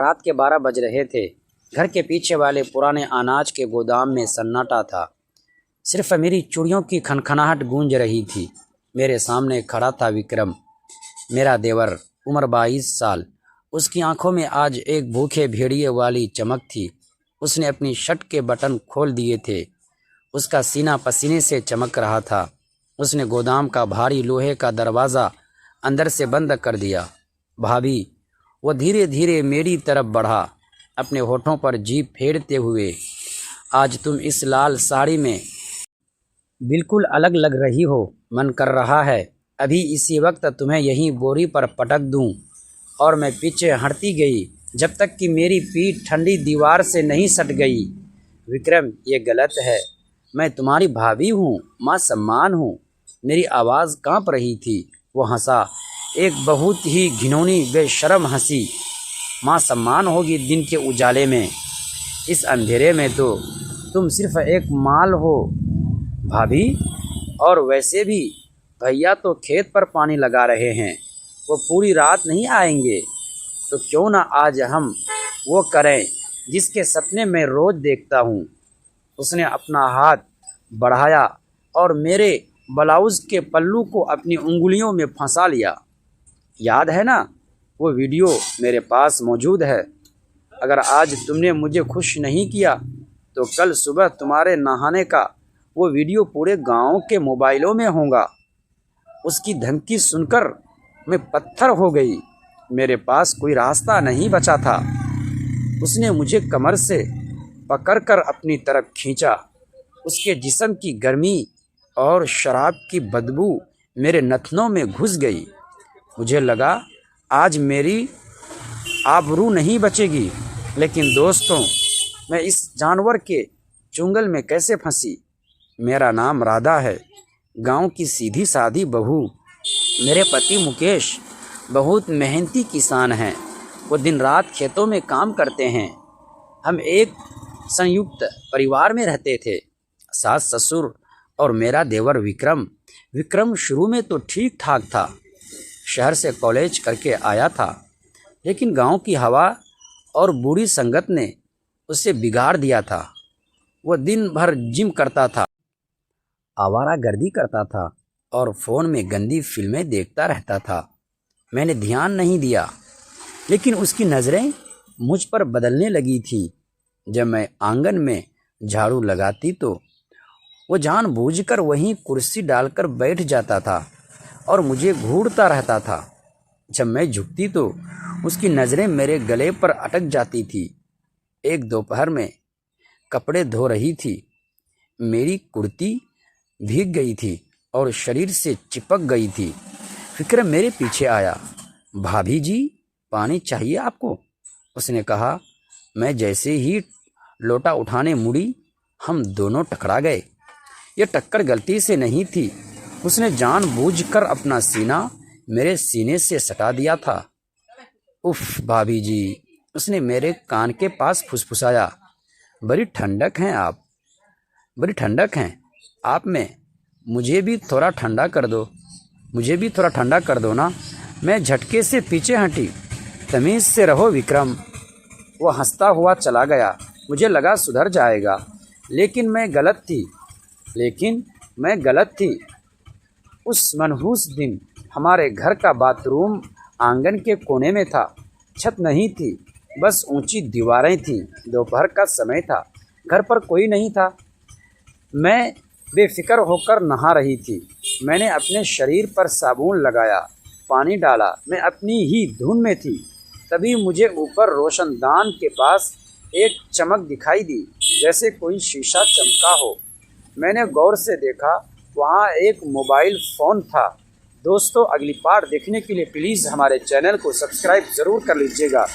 रात के 12 बज रहे थे। घर के पीछे वाले पुराने अनाज के गोदाम में सन्नाटा था। सिर्फ मेरी चूड़ियों की खनखनाहट गूंज रही थी। मेरे सामने खड़ा था विक्रम, मेरा देवर, उम्र 22 साल। उसकी आंखों में आज एक भूखे भेड़िए वाली चमक थी। उसने अपनी शर्ट के बटन खोल दिए थे। उसका सीना पसीने से चमक रहा था। उसने गोदाम का भारी लोहे का दरवाज़ा अंदर से बंद कर दिया। भाभी, वो धीरे धीरे मेरी तरफ बढ़ा, अपने होठों पर जीभ फेरते हुए। आज तुम इस लाल साड़ी में बिल्कुल अलग लग रही हो। मन कर रहा है अभी इसी वक्त तुम्हें यहीं बोरी पर पटक दूं। और मैं पीछे हटती गई जब तक कि मेरी पीठ ठंडी दीवार से नहीं सट गई। विक्रम, ये गलत है। मैं तुम्हारी भाभी हूँ, माँ सम्मान हूँ। मेरी आवाज़ कांप रही थी। वो हंसा, एक बहुत ही घिनौनी बेशर्म हंसी। माँ सम्मान होगी दिन के उजाले में, इस अंधेरे में तो तुम सिर्फ एक माल हो भाभी। और वैसे भी भैया तो खेत पर पानी लगा रहे हैं, वो पूरी रात नहीं आएंगे। तो क्यों ना आज हम वो करें जिसके सपने मैं रोज़ देखता हूँ। उसने अपना हाथ बढ़ाया और मेरे ब्लाउज़ के पल्लू को अपनी उंगलियों में फंसा लिया। याद है ना, वो वीडियो मेरे पास मौजूद है। अगर आज तुमने मुझे खुश नहीं किया तो कल सुबह तुम्हारे नहाने का वो वीडियो पूरे गांव के मोबाइलों में होगा। उसकी धमकी सुनकर मैं पत्थर हो गई। मेरे पास कोई रास्ता नहीं बचा था। उसने मुझे कमर से पकड़कर अपनी तरफ खींचा। उसके जिस्म की गर्मी और शराब की बदबू मेरे नथनों में घुस गई। मुझे लगा आज मेरी आबरू नहीं बचेगी। लेकिन दोस्तों, मैं इस जानवर के चुंगल में कैसे फंसी। मेरा नाम राधा है, गांव की सीधी सादी बहू। मेरे पति मुकेश बहुत मेहनती किसान हैं। वो दिन रात खेतों में काम करते हैं। हम एक संयुक्त परिवार में रहते थे, सास ससुर और मेरा देवर विक्रम। विक्रम शुरू में तो ठीक ठाक था। शहर से कॉलेज करके आया था, लेकिन गांव की हवा और बुरी संगत ने उसे बिगाड़ दिया था। वह दिन भर जिम करता था, आवारागर्दी करता था और फ़ोन में गंदी फिल्में देखता रहता था। मैंने ध्यान नहीं दिया, लेकिन उसकी नज़रें मुझ पर बदलने लगी थी। जब मैं आंगन में झाड़ू लगाती तो वो जानबूझकर वहीं कुर्सी डालकर बैठ जाता था और मुझे घूरता रहता था। जब मैं झुकती तो उसकी नज़रें मेरे गले पर अटक जाती थी। एक दोपहर में कपड़े धो रही थी, मेरी कुर्ती भीग गई थी और शरीर से चिपक गई थी। विक्रम मेरे पीछे आया। भाभी जी, पानी चाहिए आपको? उसने कहा। मैं जैसे ही लोटा उठाने मुड़ी, हम दोनों टकरा गए। ये टक्कर गलती से नहीं थी। उसने जानबूझकर अपना सीना मेरे सीने से सटा दिया था। उफ भाभी जी, उसने मेरे कान के पास फुसफुसाया। बड़ी ठंडक हैं आप, बड़ी ठंडक हैं आप में। मुझे भी थोड़ा ठंडा कर दो, मुझे भी थोड़ा ठंडा कर दो ना। मैं झटके से पीछे हटी। तमीज़ से रहो विक्रम। वो हंसता हुआ चला गया। मुझे लगा सुधर जाएगा, लेकिन मैं गलत थी। उस मनहूस दिन हमारे घर का बाथरूम आंगन के कोने में था। छत नहीं थी, बस ऊंची दीवारें थीं। दोपहर का समय था, घर पर कोई नहीं था। मैं बेफिक्र होकर नहा रही थी। मैंने अपने शरीर पर साबुन लगाया, पानी डाला। मैं अपनी ही धुन में थी। तभी मुझे ऊपर रोशनदान के पास एक चमक दिखाई दी, जैसे कोई शीशा चमका हो। मैंने गौर से देखा, वहाँ एक मोबाइल फ़ोन था। दोस्तों, अगली पार्ट देखने के लिए प्लीज़ हमारे चैनल को सब्सक्राइब ज़रूर कर लीजिएगा।